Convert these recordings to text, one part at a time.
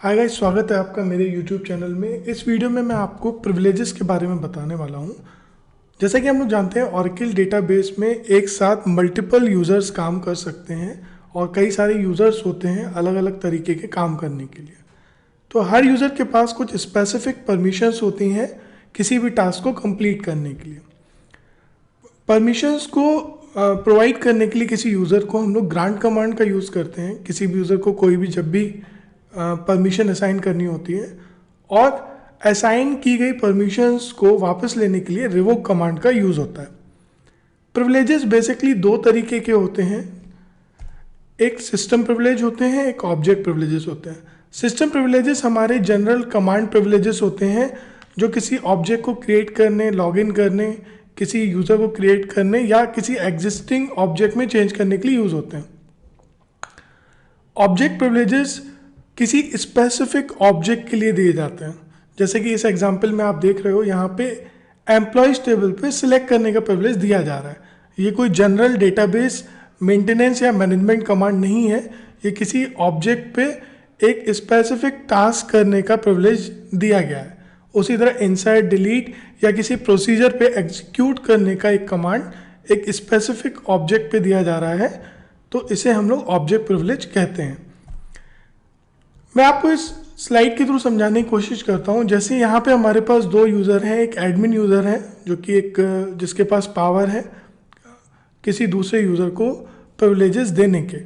Hi guys, स्वागत है आपका मेरे YouTube चैनल में। इस वीडियो में मैं आपको प्रिविलेजेस के बारे में बताने वाला हूँ। जैसा कि हम लोग जानते हैं, ऑरेकल डेटाबेस में एक साथ मल्टीपल यूज़र्स काम कर सकते हैं और कई सारे यूज़र्स होते हैं अलग अलग तरीके के काम करने के लिए। तो हर यूज़र के पास कुछ स्पेसिफिक परमिशंस होती हैं किसी भी टास्क को कंप्लीट करने के लिए। परमिशंस को प्रोवाइड करने के लिए किसी यूज़र को हम लोग ग्रांट कमांड का यूज़ करते हैं। किसी भी यूज़र को कोई भी जब भी परमिशन असाइन करनी होती है, और असाइन की गई परमिशंस को वापस लेने के लिए रिवोक कमांड का यूज़ होता है। प्रिविलेजेस बेसिकली दो तरीके के होते हैं, एक सिस्टम प्रिविलेज होते हैं, एक ऑब्जेक्ट प्रिविलेजेस होते हैं। सिस्टम प्रिविलेजेस हमारे जनरल कमांड प्रिविलेजेस होते हैं जो किसी ऑब्जेक्ट को क्रिएट करने, लॉगिन करने, किसी यूज़र को क्रिएट करने या किसी एग्जिस्टिंग ऑब्जेक्ट में चेंज करने के लिए यूज़ होते हैं। ऑब्जेक्ट प्रिविलेजेस किसी स्पेसिफिक ऑब्जेक्ट के लिए दिए जाते हैं। जैसे कि इस एग्जांपल में आप देख रहे हो, यहाँ पे एम्प्लॉयज टेबल पे सिलेक्ट करने का प्रिविलेज दिया जा रहा है। ये कोई जनरल डेटाबेस मेंटेनेंस या मैनेजमेंट कमांड नहीं है, ये किसी ऑब्जेक्ट पे एक स्पेसिफिक टास्क करने का प्रिविलेज दिया गया है। उसी तरह इंसर्ट, डिलीट या किसी प्रोसीजर पे एग्जीक्यूट करने का एक कमांड एक स्पेसिफिक ऑब्जेक्ट पे दिया जा रहा है, तो इसे हम लोग ऑब्जेक्ट प्रिविलेज कहते हैं। मैं आपको इस स्लाइड के थ्रू समझाने की कोशिश करता हूँ। जैसे यहाँ पे हमारे पास दो यूज़र हैं, एक एडमिन यूज़र है जो कि एक जिसके पास पावर है किसी दूसरे यूज़र को प्रिविलेजेस देने के।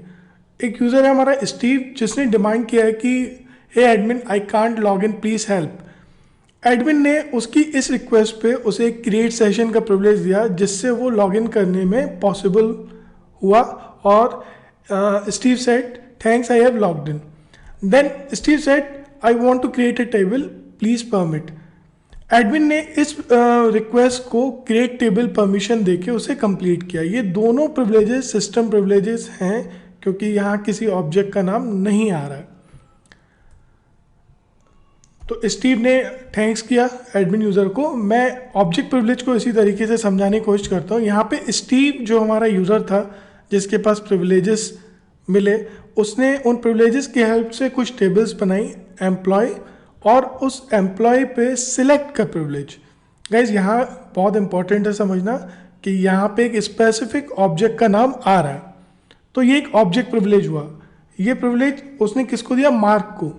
एक यूज़र है हमारा स्टीव, जिसने डिमांड किया है कि hey admin, I can't log in, please help. Admin ने उसकी इस रिक्वेस्ट पे उसे एक क्रिएट सेशन का प्रिविलेज दिया, जिससे वो लॉगिन करने में पॉसिबल हुआ। और Steve said, thanks, I have logged in. Then Steve said, I want to create a table, please permit. Admin ने इस रिक्वेस्ट को क्रिएट टेबल परमिशन देके उसे कंप्लीट किया। ये दोनों प्रिविलेजेस सिस्टम प्रिविलेजेस हैं, क्योंकि यहाँ किसी ऑब्जेक्ट का नाम नहीं आ रहा है। तो स्टीव ने थैंक्स किया एडमिन यूज़र को। मैं ऑब्जेक्ट प्रिविलेज को इसी तरीके से समझाने की कोशिश करता हूँ। यहाँ पे स्टीव जो हमारा यूज़र था जिसके पास प्रिविलेजेस मिले, उसने उन प्रिविलेजेस की हेल्प से कुछ टेबल्स बनाई, एम्प्लॉय और उस एम्प्लॉय पे सिलेक्ट का प्रिविलेज। गाइज, यहाँ बहुत इंपॉर्टेंट है समझना कि यहाँ पे एक स्पेसिफिक ऑब्जेक्ट का नाम आ रहा है, तो ये एक ऑब्जेक्ट प्रिविलेज हुआ। ये प्रिविलेज उसने किसको दिया? मार्क को।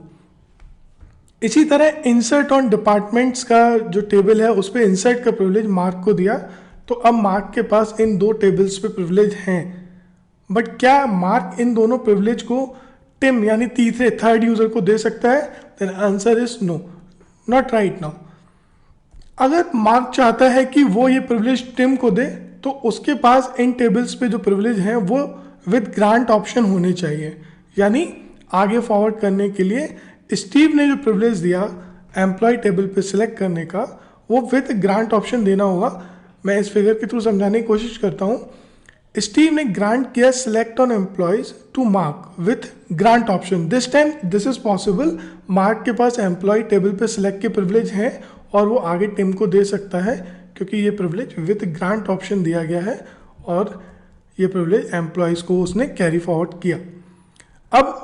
इसी तरह इंसर्ट ऑन डिपार्टमेंट्स का जो टेबल है उस पर इंसर्ट का प्रिविलेज मार्क को दिया। तो अब मार्क के पास इन दो टेबल्स पे प्रिविलेज हैं, बट क्या मार्क इन दोनों प्रिविलेज को टिम यानी तीसरे थर्ड यूजर को दे सकता है? Then answer is no, not right now. अगर मार्क चाहता है कि वो ये प्रिविलेज टिम को दे, तो उसके पास इन टेबल्स पे जो प्रिविलेज हैं वो विद ग्रांट ऑप्शन होने चाहिए। यानी आगे फॉरवर्ड करने के लिए स्टीव ने जो प्रिविलेज दिया एम्प्लॉय टेबल पे सिलेक्ट करने का, वो विद ग्रांट ऑप्शन देना होगा। मैं इस फिगर के थ्रू समझाने की कोशिश करता हूँ। स्टीव ने ग्रांट किया select on employees to Mark with grant option. This time this is possible. Mark के पास एम्प्लॉय टेबल पे सिलेक्ट के प्रिविलेज हैं और वो आगे टिम को दे सकता है, क्योंकि ये प्रिविलेज विथ ग्रांट ऑप्शन दिया गया है और ये प्रिविलेज एम्प्लॉयज को उसने कैरी फॉरवर्ड किया। अब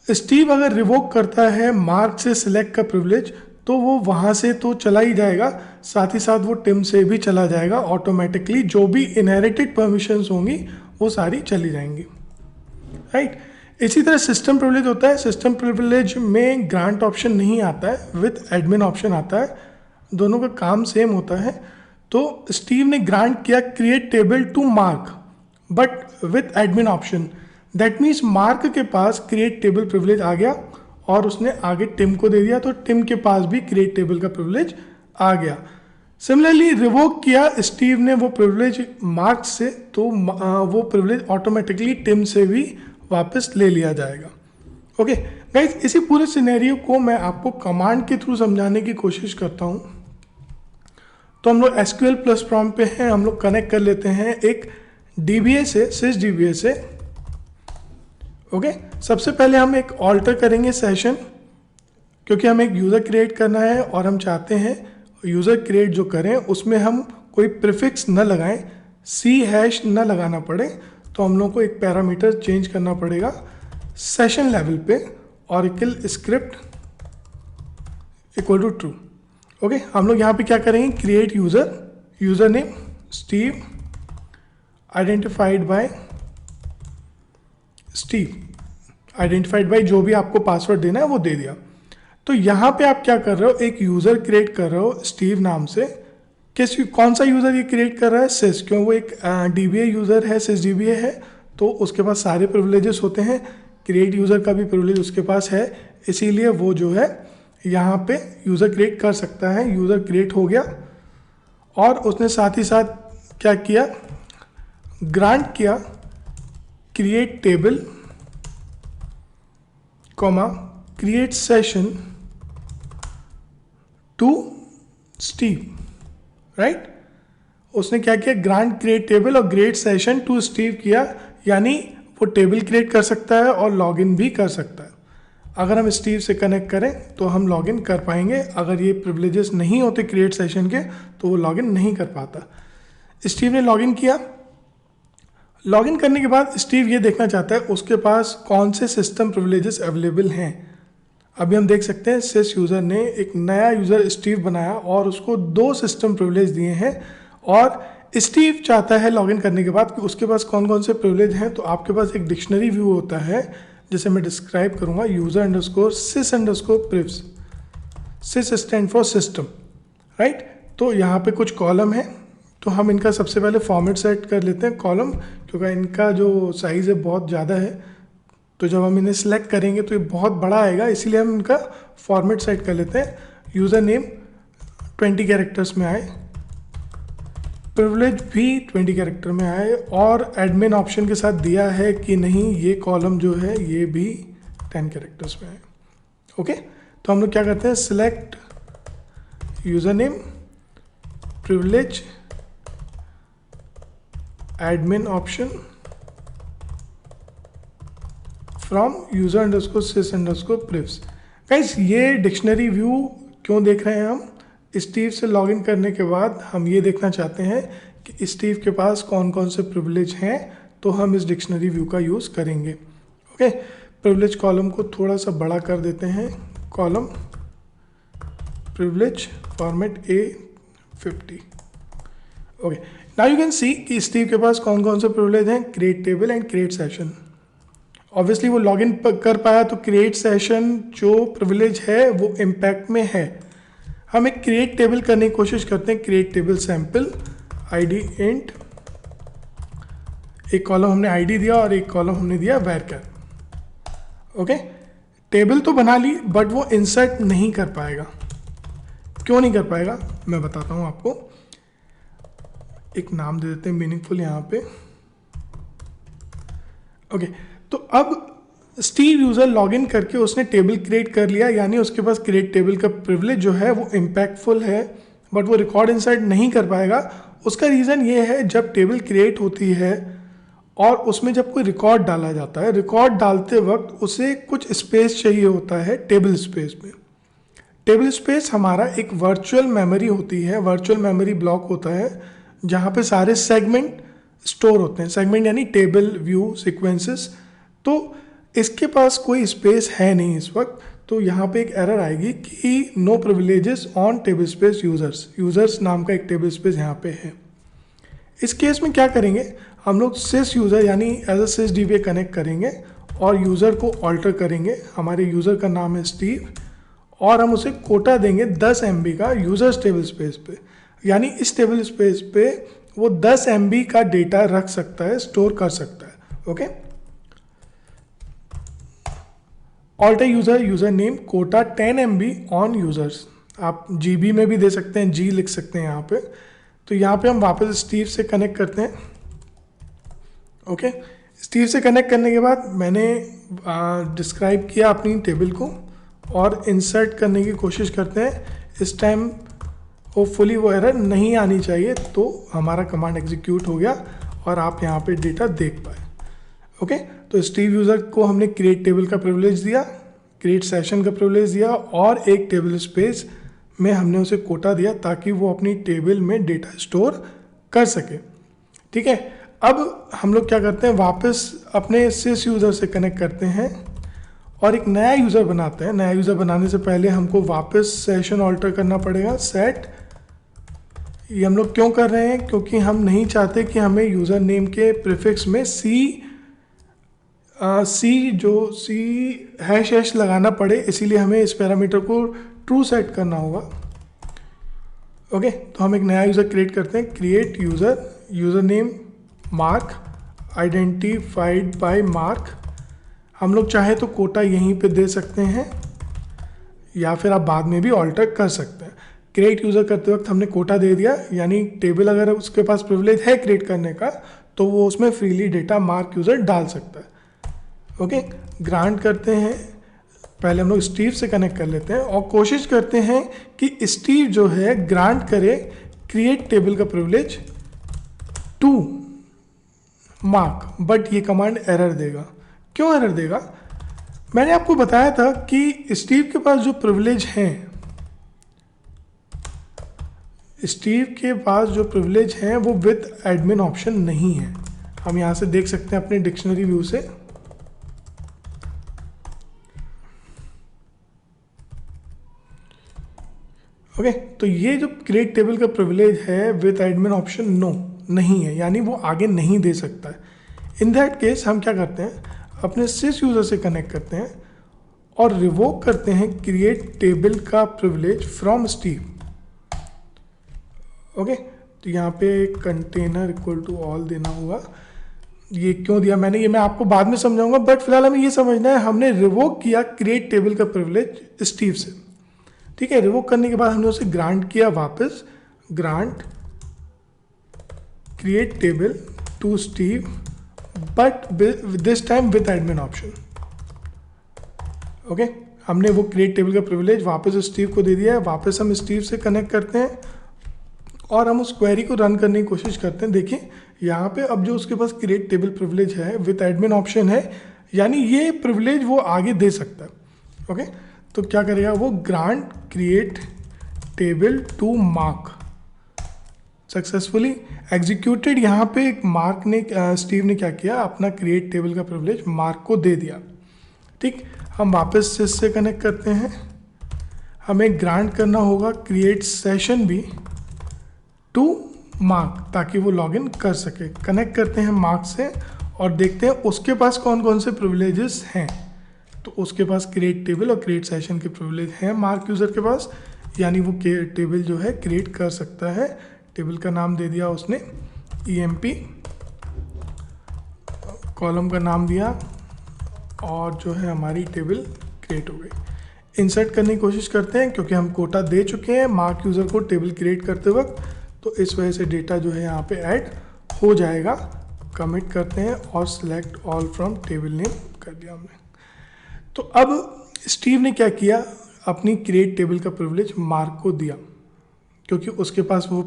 स्टीव अगर रिवोक करता है मार्क से सिलेक्ट का प्रिविलेज, तो वो वहाँ से तो चला ही जाएगा, साथ ही साथ वो टिम से भी चला जाएगा। ऑटोमेटिकली जो भी इनहेरिटेड परमिशंस होंगी वो सारी चली जाएंगी, राइट। इसी तरह सिस्टम प्रिविलेज होता है। सिस्टम प्रिविलेज में ग्रांट ऑप्शन नहीं आता है, विथ एडमिन ऑप्शन आता है। दोनों का काम सेम होता है। तो स्टीव ने ग्रांट किया create table to Mark but with admin option. That means Mark के पास क्रिएट टेबल प्रिविलेज आ गया और उसने आगे टिम को दे दिया, तो टिम के पास भी क्रिएट टेबल का प्रिविलेज आ गया। सिमिलरली रिवोक किया स्टीव ने वो प्रिविलेज मार्क से, तो वो प्रिविलेज ऑटोमेटिकली टिम से भी वापस ले लिया जाएगा। ओके गाइज, इसी पूरे सिनेरियो को मैं आपको कमांड के थ्रू समझाने की कोशिश करता हूँ। तो हम लोग एसक्यूएल प्लस प्रॉम्प्ट पे हैं, हम लोग कनेक्ट कर लेते हैं एक डीबीए से, सिस डीबीए से। ओके, सबसे पहले हम एक ऑल्टर करेंगे सेशन, क्योंकि हमें एक यूज़र क्रिएट करना है और हम चाहते हैं यूज़र क्रिएट जो करें उसमें हम कोई प्रीफिक्स न लगाएं, सी हैश न लगाना पड़े। तो हम लोग को एक पैरामीटर चेंज करना पड़ेगा सेशन लेवल पे, Oracle script equal to true. Okay, हम लोग यहाँ पे क्या करेंगे, create user, user name Steve identified by Steve, identified by जो भी आपको पासवर्ड देना है वो दे दिया। तो यहाँ पे आप क्या कर रहे हो, एक यूजर क्रिएट कर रहे हो स्टीव नाम से। कौन सा यूजर ये क्रिएट कर रहा है, सिस, क्यों वो एक डीबीए यूजर है, सिस डीबीए है, तो उसके पास सारे प्रिविलेजेस होते हैं, क्रिएट यूजर का भी प्रिविलेज उसके पास है, इसीलिए वो जो है यहाँ पे यूजर क्रिएट कर सकता है। यूजर क्रिएट हो गया और उसने साथ ही साथ क्या किया, ग्रांट किया create table comma create session to Steve, right. उसने क्या किया, ग्रांट क्रिएट टेबल और क्रिएट सेशन टू स्टीव किया, यानी वो टेबल क्रिएट कर सकता है और लॉगिन भी कर सकता है। अगर हम स्टीव से कनेक्ट करें तो हम लॉगिन कर पाएंगे, अगर ये प्रिविलेजेस नहीं होते क्रिएट सेशन के तो वो लॉगिन नहीं कर पाता। स्टीव ने लॉगिन किया, लॉगिन करने के बाद स्टीव ये देखना चाहता है उसके पास कौन से सिस्टम प्रिविलेजेस अवेलेबल हैं। अभी हम देख सकते हैं सिस यूज़र ने एक नया यूज़र स्टीव बनाया और उसको 2 सिस्टम प्रिविलेज दिए हैं, और स्टीव चाहता है लॉगिन करने के बाद कि उसके पास कौन कौन से प्रिविलेज हैं। तो आपके पास एक डिक्शनरी व्यू होता है जिसे मैं डिस्क्राइब करूंगा, user underscore sys underscore privs, sys stand for system, right. तो यहाँ पे कुछ कॉलम है, तो हम इनका सबसे पहले फॉर्मेट सेट कर लेते हैं कॉलम, क्योंकि इनका जो साइज़ है बहुत ज़्यादा है, तो जब हम इन्हें सेलेक्ट करेंगे तो ये बहुत बड़ा आएगा, इसीलिए हम इनका फॉर्मेट सेट कर लेते हैं। यूज़र नेम 20 कैरेक्टर्स में आए, प्रिविलेज भी 20 कैरेक्टर में आए, और एडमिन ऑप्शन के साथ दिया है कि नहीं ये कॉलम जो है ये भी 10 कैरेक्टर्स में आए। ओके, तो हम लोग क्या करते हैं, select user name privilege admin option from user underscore sys underscore privs. Guys, ये डिक्शनरी व्यू क्यों देख रहे हैं हम, स्टीव से लॉगिन करने के बाद हम ये देखना चाहते हैं कि स्टीव के पास कौन कौन से प्रिविलेज हैं, तो हम इस डिक्शनरी व्यू का यूज़ करेंगे। ओके, प्रिविलेज कॉलम को थोड़ा सा बड़ा कर देते हैं, column privilege format A50। Okay, now you can see कि स्टीव के पास कौन कौन से प्रिविलेज हैं, create table and create session. Obviously वो लॉगिन कर पाया, तो क्रिएट सेशन जो प्रिविलेज है वो इम्पैक्ट में है। हम एक क्रिएट टेबल करने की कोशिश करते हैं, create table sample ID int, एक कॉलम हमने आईडी दिया और एक कॉलम हमने दिया varchar। ओके, टेबल तो बना ली बट वो इंसर्ट नहीं कर पाएगा। क्यों नहीं कर पाएगा मैं बताता हूँ आपको, एक नाम दे देते हैं मीनिंगफुल यहाँ पे। ओके, तो अब स्टीव यूज़र लॉगिन करके उसने टेबल क्रिएट कर लिया, यानी उसके पास क्रिएट टेबल का प्रिविलेज जो है वो इम्पैक्टफुल है, बट वो रिकॉर्ड इंसर्ट नहीं कर पाएगा। उसका रीज़न ये है, जब टेबल क्रिएट होती है और उसमें जब कोई रिकॉर्ड डाला जाता है, रिकॉर्ड डालते वक्त उसे कुछ स्पेस चाहिए होता है टेबल स्पेस में। टेबल स्पेस हमारा एक वर्चुअल मेमोरी होती है, वर्चुअल मेमोरी ब्लॉक होता है जहाँ पे सारे सेगमेंट स्टोर होते हैं, सेगमेंट यानी टेबल व्यू सीक्वेंसेस। तो इसके पास कोई स्पेस है नहीं इस वक्त, तो यहाँ पे एक एरर आएगी कि no privileges on table space users, users नाम का एक टेबल स्पेस यहाँ पे है। इस केस में क्या करेंगे, हम लोग सिस यूज़र यानी as a sys DBA connect करेंगे और यूज़र को ऑल्टर करेंगे। हमारे यूज़र का नाम है स्टीव और हम उसे कोटा देंगे 10 MB का यूजर्स टेबल स्पेस पे, यानी इस टेबल स्पेस पे वो 10 MB का डेटा रख सकता है, स्टोर कर सकता है। Okay, alter user user name quota 10 MB on users, आप GB में भी दे सकते हैं, G लिख सकते हैं यहाँ पे। तो यहाँ पे हम वापस स्टीव से कनेक्ट करते हैं। ओके, स्टीव से कनेक्ट करने के बाद मैंने डिस्क्राइब किया अपनी टेबल को और इंसर्ट करने की कोशिश करते हैं। इस टाइम होपफुली वो एरर नहीं आनी चाहिए, तो हमारा कमांड एग्जीक्यूट हो गया और आप यहाँ पे डेटा देख पाए। ओके, तो स्टीव यूज़र को हमने क्रिएट टेबल का प्रिविलेज दिया, क्रिएट सेशन का प्रिविलेज दिया और एक टेबल स्पेस में हमने उसे कोटा दिया ताकि वो अपनी टेबल में डेटा स्टोर कर सके। ठीक है, अब हम लोग क्या करते हैं, वापस अपने सिस यूज़र से कनेक्ट करते हैं और एक नया यूज़र बनाते हैं। नया यूज़र बनाने से पहले हमको वापस सेशन ऑल्टर करना पड़ेगा, सेट। ये हम लोग क्यों कर रहे हैं? क्योंकि हम नहीं चाहते कि हमें यूज़र नेम के प्रीफिक्स में सी हैश लगाना पड़े, इसीलिए हमें इस पैरामीटर को ट्रू सेट करना होगा। ओके, तो हम एक नया यूज़र क्रिएट करते हैं, create user name mark, identified by mark. हम लोग चाहे तो कोटा यहीं पे दे सकते हैं या फिर आप बाद में भी ऑल्टर कर सकते हैं। क्रिएट यूज़र करते वक्त हमने कोटा दे दिया, यानी टेबल अगर उसके पास प्रिविलेज है क्रिएट करने का तो वो उसमें फ्रीली डेटा मार्क यूज़र डाल सकता है। ओके, ग्रांट करते हैं, पहले हम लोग स्टीव से कनेक्ट कर लेते हैं और कोशिश करते हैं कि स्टीव जो है ग्रांट करे क्रिएट टेबल का प्रिविलेज टू मार्क, बट ये कमांड एरर देगा। क्यों एरर देगा? मैंने आपको बताया था कि स्टीव के पास जो प्रिविलेज हैं, स्टीव के पास जो प्रिविलेज हैं वो विद एडमिन ऑप्शन नहीं है। हम यहाँ से देख सकते हैं अपने डिक्शनरी व्यू से। ओके, तो ये जो क्रिएट टेबल का प्रिविलेज है विद एडमिन ऑप्शन नहीं है, यानी वो आगे नहीं दे सकता है। इन दैट केस हम क्या करते हैं, अपने सिस यूज़र से कनेक्ट करते हैं और रिवोक करते हैं क्रिएट टेबल का प्रिविलेज फ्रॉम स्टीव। ओके, तो यहाँ पे कंटेनर इक्वल टू ऑल देना होगा। ये क्यों दिया मैंने, ये मैं आपको बाद में समझाऊंगा, बट फिलहाल हमें ये समझना है हमने रिवोक किया क्रिएट टेबल का प्रिविलेज स्टीव से। ठीक है, रिवोक करने के बाद हमने उसे ग्रांट किया वापस, grant create table to Steve but this time with admin option. Okay, हमने वो क्रिएट टेबल का प्रिविलेज वापस स्टीव को दे दिया है। वापस हम स्टीव से कनेक्ट करते हैं और हम उस क्वेरी को रन करने की कोशिश करते हैं। देखिए यहाँ पे अब जो उसके पास क्रिएट टेबल प्रिविलेज है विद एडमिन ऑप्शन है, यानी ये प्रिविलेज वो आगे दे सकता है। ओके, तो क्या करेगा वो, grant create table to Mark, successfully executed. यहाँ पे मार्क ने स्टीव ने क्या किया, अपना क्रिएट टेबल का प्रिविलेज मार्क को दे दिया। ठीक, हम वापस सिस से कनेक्ट करते हैं, हमें ग्रांट करना होगा क्रिएट सेशन भी टू मार्क ताकि वो लॉगिन कर सके। कनेक्ट करते हैं मार्क से और देखते हैं उसके पास कौन कौन से प्रिविलेजेस हैं। तो उसके पास क्रिएट टेबल और क्रिएट सेशन के प्रिविलेज हैं मार्क यूज़र के पास, यानी वो टेबल जो है क्रिएट कर सकता है। टेबल का नाम दे दिया उसने EMP, कॉलम का नाम दिया और जो है हमारी टेबल क्रिएट हो गई। इंसर्ट करने की कोशिश करते हैं क्योंकि हम कोटा दे चुके हैं मार्क यूज़र को टेबल क्रिएट करते वक्त, तो इस वजह से डेटा जो है यहाँ पे ऐड हो जाएगा। कमिट करते हैं और select all from table name कर दिया हमने। तो अब स्टीव ने क्या किया, अपनी क्रिएट टेबल का प्रिविलेज मार्क को दिया क्योंकि उसके पास वो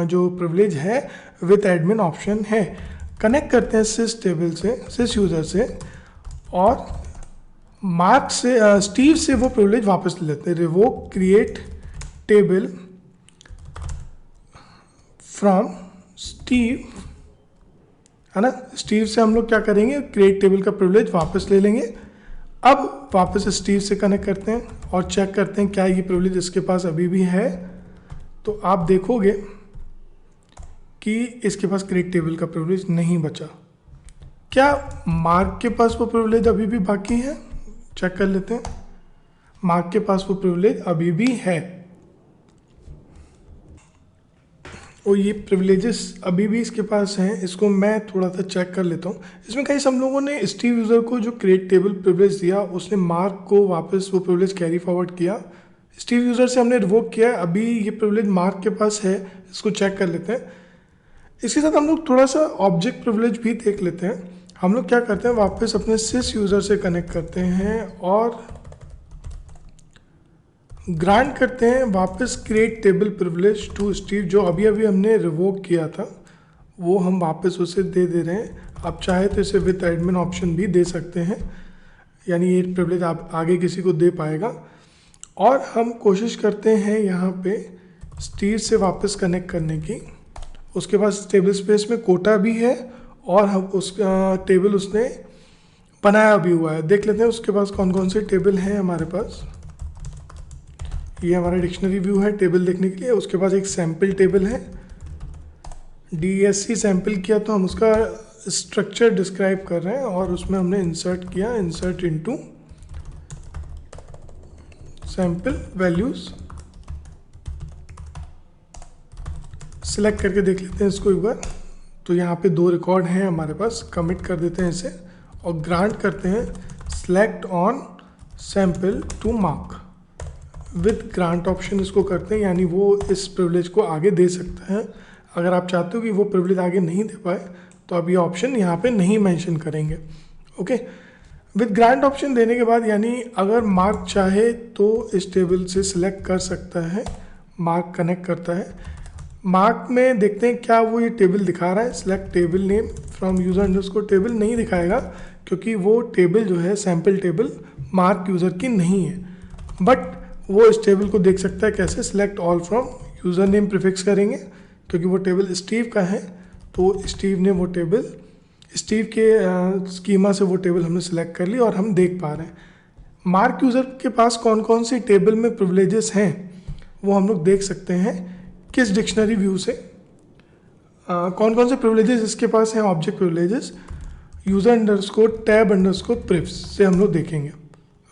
जो प्रिविलेज है विद एडमिन ऑप्शन है। कनेक्ट करते हैं सिस टेबल से, सिस यूज़र से, और मार्क से स्टीव से वो प्रिविलेज वापस ले लेते हैं। Revoke create table from Steve, है ना। स्टीव से हम लोग क्या करेंगे, क्रिएट टेबल का प्रिविलेज वापस ले लेंगे। अब वापस स्टीव से कनेक्ट करते हैं और चेक करते हैं क्या ये प्रिविलेज इसके पास अभी भी है। तो आप देखोगे कि इसके पास क्रिएट टेबल का प्रिविलेज नहीं बचा। क्या मार्क के पास वो प्रिविलेज अभी भी बाकी है? चेक कर लेते हैं। मार्क के पास वो प्रिविलेज अभी भी है और ये प्रिविलेजेस अभी भी इसके पास हैं। इसको मैं थोड़ा सा चेक कर लेता हूँ। इसमें कहीं हम लोगों ने स्टीव यूज़र को जो क्रिएट टेबल प्रिविलेज दिया उसने मार्क को वापस वो प्रिविलेज कैरी फॉरवर्ड किया। स्टीव यूज़र से हमने रिवोक किया, अभी ये प्रिविलेज मार्क के पास है। इसको चेक कर लेते हैं। इसके साथ हम लोग थोड़ा सा ऑब्जेक्ट प्रिविलेज भी देख लेते हैं। हम लोग क्या करते हैं, वापस अपने सिस यूज़र से कनेक्ट करते हैं और ग्रांट करते हैं वापस create table privilege to Steve. जो अभी अभी हमने रिवोक किया था वो हम वापस उसे दे रहे हैं। आप चाहे तो इसे विद एडमिन ऑप्शन भी दे सकते हैं, यानी ये प्रिविलेज आप आगे किसी को दे पाएगा। और हम कोशिश करते हैं यहाँ पे स्टीव से वापस कनेक्ट करने की। उसके पास टेबल स्पेस में कोटा भी है और हम उस टेबल उसने बनाया भी हुआ है। देख लेते हैं उसके पास कौन कौन से टेबल हैं हमारे पास। ये हमारा डिक्शनरी व्यू है टेबल देखने के लिए। उसके पास एक सैम्पल टेबल है, DSC सैम्पल किया तो हम उसका स्ट्रक्चर डिस्क्राइब कर रहे हैं और उसमें हमने इंसर्ट किया, insert into sample values. Select करके देख लेते हैं इसको एक बार। तो यहाँ पे 2 रिकॉर्ड हैं हमारे पास, कमिट कर देते हैं इसे और ग्रांट करते हैं select on sample to Mark with grant option इसको करते हैं, यानी वो इस प्रिविलेज को आगे दे सकता है। अगर आप चाहते हो कि वो प्रिविलेज आगे नहीं दे पाए तो आप ये ऑप्शन यहाँ पे नहीं मेंशन करेंगे। ओके, विद ग्रांट ऑप्शन देने के बाद यानी अगर मार्क चाहे तो इस टेबल से सिलेक्ट कर सकता है, मार्क कनेक्ट करता है। मार्क में देखते हैं क्या वो ये टेबल दिखा रहा है। Select table name from user underscore table नहीं दिखाएगा क्योंकि वो टेबल जो है सैम्पल टेबल मार्क यूज़र की नहीं है, बट वो इस टेबल को देख सकता है कैसे। Select all from user name prefix करेंगे क्योंकि वो टेबल स्टीव का है, तो स्टीव ने वो टेबल, स्टीव के स्कीमा से वो टेबल हमने सेलेक्ट कर ली और हम देख पा रहे हैं। मार्क यूज़र के पास कौन कौन सी टेबल में प्रिविलेजेस हैं वो हम लोग देख सकते हैं किस डिक्शनरी व्यू से। कौन कौन से प्रिविलेजेस इसके पास हैं, object privileges user underscore tab underscore privs से हम लोग देखेंगे।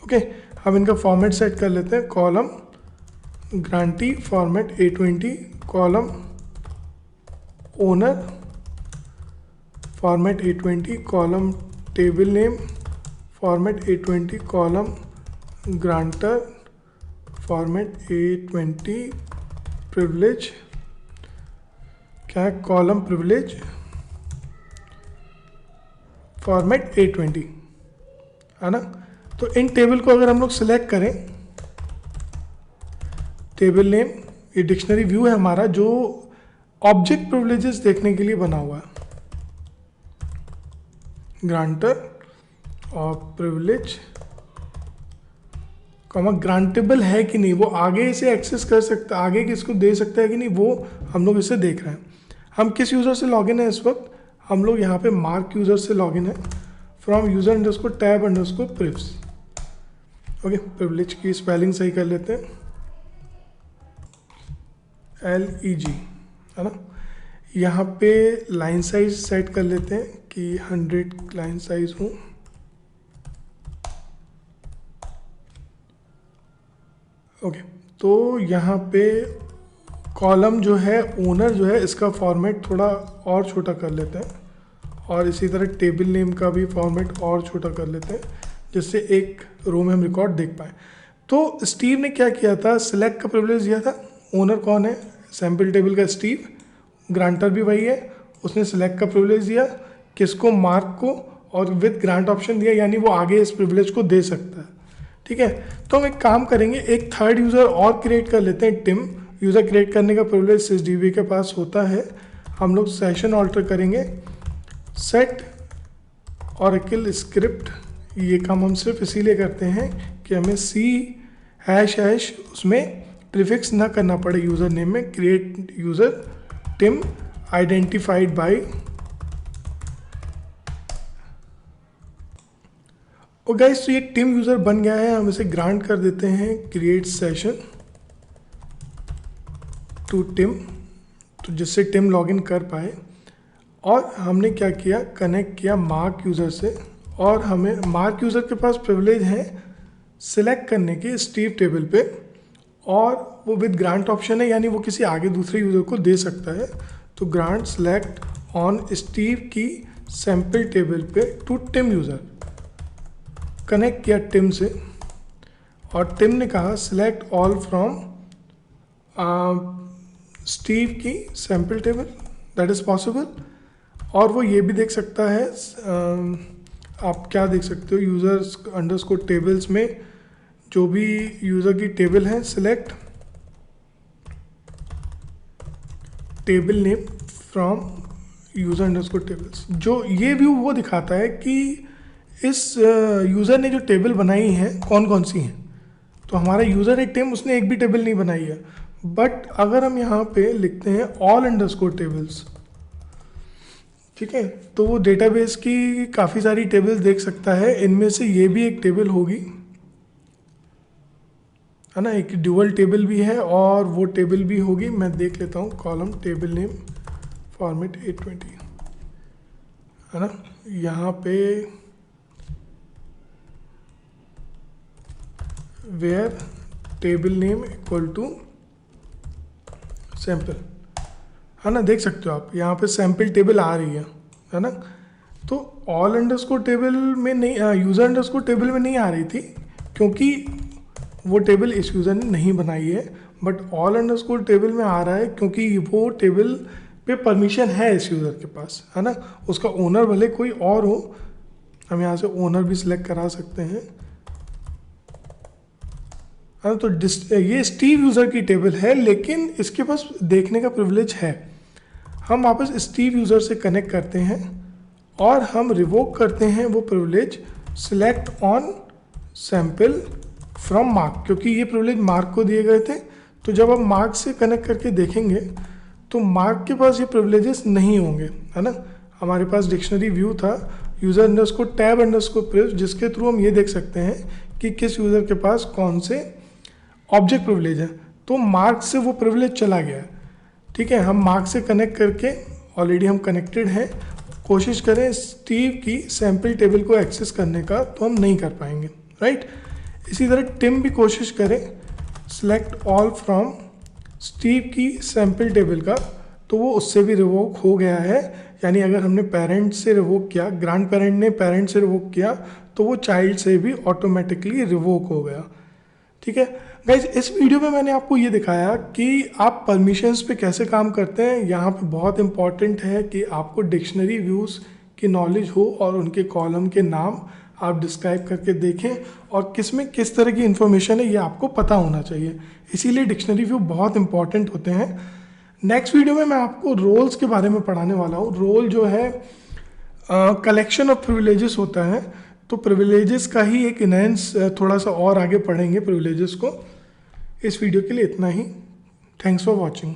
ओके, हम इनका फॉर्मेट सेट कर लेते हैं। Column grantee format A20, column owner format A20, column table name format A20, column grantor format A20, privilege क्या है, कॉलम प्रिविलेज फॉर्मेट A20, है ना। तो इन टेबल को अगर हम लोग सिलेक्ट करें, टेबल नेम ये डिक्शनरी व्यू है हमारा जो ऑब्जेक्ट प्रिविलेजेस देखने के लिए बना हुआ है। ग्रांटर और प्रिविलेज कॉमा ग्रांटेबल है कि नहीं, वो आगे इसे एक्सेस कर सकता है, आगे किसको दे सकता है कि नहीं, वो हम लोग इसे देख रहे हैं। हम किस यूज़र से लॉगिन है इस वक्त, हम लोग यहाँ पे मार्क यूज़र से लॉगिन है from user underscore tab underscore privs. Okay, privilege की स्पेलिंग सही कर लेते हैं, LEG, है ना। यहाँ पे लाइन साइज सेट कर लेते हैं कि 100 लाइन साइज हो। ओके, तो यहाँ पे कॉलम जो है ओनर जो है इसका फॉर्मेट थोड़ा और छोटा कर लेते हैं और इसी तरह टेबल नेम का भी फॉर्मेट और छोटा कर लेते हैं जिससे एक रो में हम रिकॉर्ड देख पाए। तो स्टीव ने क्या किया था, सिलेक्ट का प्रिविलेज दिया था। ओनर कौन है, सैम्पल टेबल का स्टीव, ग्रांटर भी वही है, उसने सिलेक्ट का प्रिविलेज दिया किसको, मार्क को, और विद ग्रांट ऑप्शन दिया यानी वो आगे इस प्रिविलेज को दे सकता है। ठीक है, तो हम एक काम करेंगे, एक थर्ड यूज़र और क्रिएट कर लेते हैं, टिम। यूज़र क्रिएट करने का प्रिविलेज SysDB के पास होता है। हम लोग सेशन ऑल्टर करेंगे, सेट ऑरेकल स्क्रिप्ट। ये काम हम सिर्फ इसीलिए करते हैं कि हमें C## उसमें प्रीफिक्स ना करना पड़े यूज़र नेम में। Create user Tim identified by, और गाइस तो ये टिम यूज़र बन गया है। हम इसे ग्रांट कर देते हैं क्रिएट सेशन टू टिम, तो जिससे टिम लॉगिन कर पाए। और हमने क्या किया, कनेक्ट किया मार्क यूज़र से, और हमें मार्क यूज़र के पास प्रिविलेज है सिलेक्ट करने के स्टीव टेबल पे, और वो विद ग्रांट ऑप्शन है यानी वो किसी आगे दूसरे यूज़र को दे सकता है। तो ग्रांट सेलेक्ट ऑन स्टीव की सैम्पल टेबल पे टू टिम यूज़र, कनेक्ट किया टिम से, और टिम ने कहा सिलेक्ट ऑल फ्रॉम स्टीव की sample table, that is possible. और वो ये भी देख सकता है, आप क्या देख सकते हो, यूज़र्स अंडरस्कोर टेबल्स में जो भी यूज़र की टेबल है, select table name from user underscore tables. जो ये व्यू वो दिखाता है कि इस यूज़र ने जो टेबल बनाई है कौन कौन सी हैं। तो हमारा यूज़र है टिम, उसने एक भी टेबल नहीं बनाई है, बट अगर हम यहाँ पे लिखते हैं ऑल अंडरस्कोर टेबल्स, ठीक है, तो वो डेटाबेस की काफ़ी सारी टेबल्स देख सकता है, इनमें से ये भी एक टेबल होगी, है ना, एक ड्यूअल टेबल भी है और वो टेबल भी होगी। मैं देख लेता हूँ, कॉलम टेबल नेम फॉर्मेट 820, है ना, यहाँ पे where table name equal to sample, है ना, देख सकते हो आप यहाँ पे सैम्पल टेबल आ रही है ना। तो ऑल अंडरस्कोर टेबल में नहीं, यूज़र अंडरस्कोर टेबल में नहीं आ रही थी क्योंकि वो टेबल इस यूज़र ने नहीं बनाई है, बट ऑल अंडरस्कोर टेबल में आ रहा है क्योंकि वो टेबल पे परमिशन है इस यूज़र के पास, है ना। उसका ओनर भले कोई और हो, हम यहाँ से ओनर भी सिलेक्ट करा सकते हैं, है ना। तो ये स्टीव यूज़र की टेबल है लेकिन इसके पास देखने का प्रिविलेज है। हम वापस स्टीव यूज़र से कनेक्ट करते हैं और हम रिवोक करते हैं वो privilege select on sample from mark, क्योंकि ये प्रिविलेज मार्क को दिए गए थे। तो जब हम मार्क से कनेक्ट करके देखेंगे तो मार्क के पास ये प्रिविलेजेस नहीं होंगे, है ना। हमारे पास डिक्शनरी व्यू था user underscore tab underscore prev, जिसके थ्रू हम ये देख सकते हैं कि किस यूज़र के पास कौन से ऑब्जेक्ट प्रिविलेज है। तो मार्क से वो प्रिविलेज चला गया है, ठीक है। हम मार्क से कनेक्ट करके ऑलरेडी हम कनेक्टेड हैं, कोशिश करें स्टीव की सैम्पल टेबल को एक्सेस करने का तो हम नहीं कर पाएंगे, राइट। इसी तरह टिम भी कोशिश करें सिलेक्ट ऑल फ्रॉम स्टीव की सैम्पल टेबल का, तो वो उससे भी रिवोक हो गया है। यानी अगर हमने पेरेंट से रिवोक किया, ग्रैंड पेरेंट ने पेरेंट से रिवोक किया, तो वो चाइल्ड से भी ऑटोमेटिकली रिवोक हो गया, ठीक है। गाइज, इस वीडियो में मैंने आपको ये दिखाया कि आप परमिशंस पे कैसे काम करते हैं। यहाँ पे बहुत इंपॉर्टेंट है कि आपको डिक्शनरी व्यूज़ की नॉलेज हो और उनके कॉलम के नाम आप डिस्क्राइब करके देखें और किस में किस तरह की इन्फॉर्मेशन है ये आपको पता होना चाहिए। इसीलिए डिक्शनरी व्यू बहुत इंपॉर्टेंट होते हैं। नेक्स्ट वीडियो में मैं आपको रोल्स के बारे में पढ़ाने वाला हूँ। रोल जो है कलेक्शन ऑफ प्रिविलेजेस होता है, तो प्रिविलेजेस का ही एक इनहेंस थोड़ा सा और आगे पढ़ेंगे प्रिविलेजेस को। इस वीडियो के लिए इतना ही। Thanks for watching.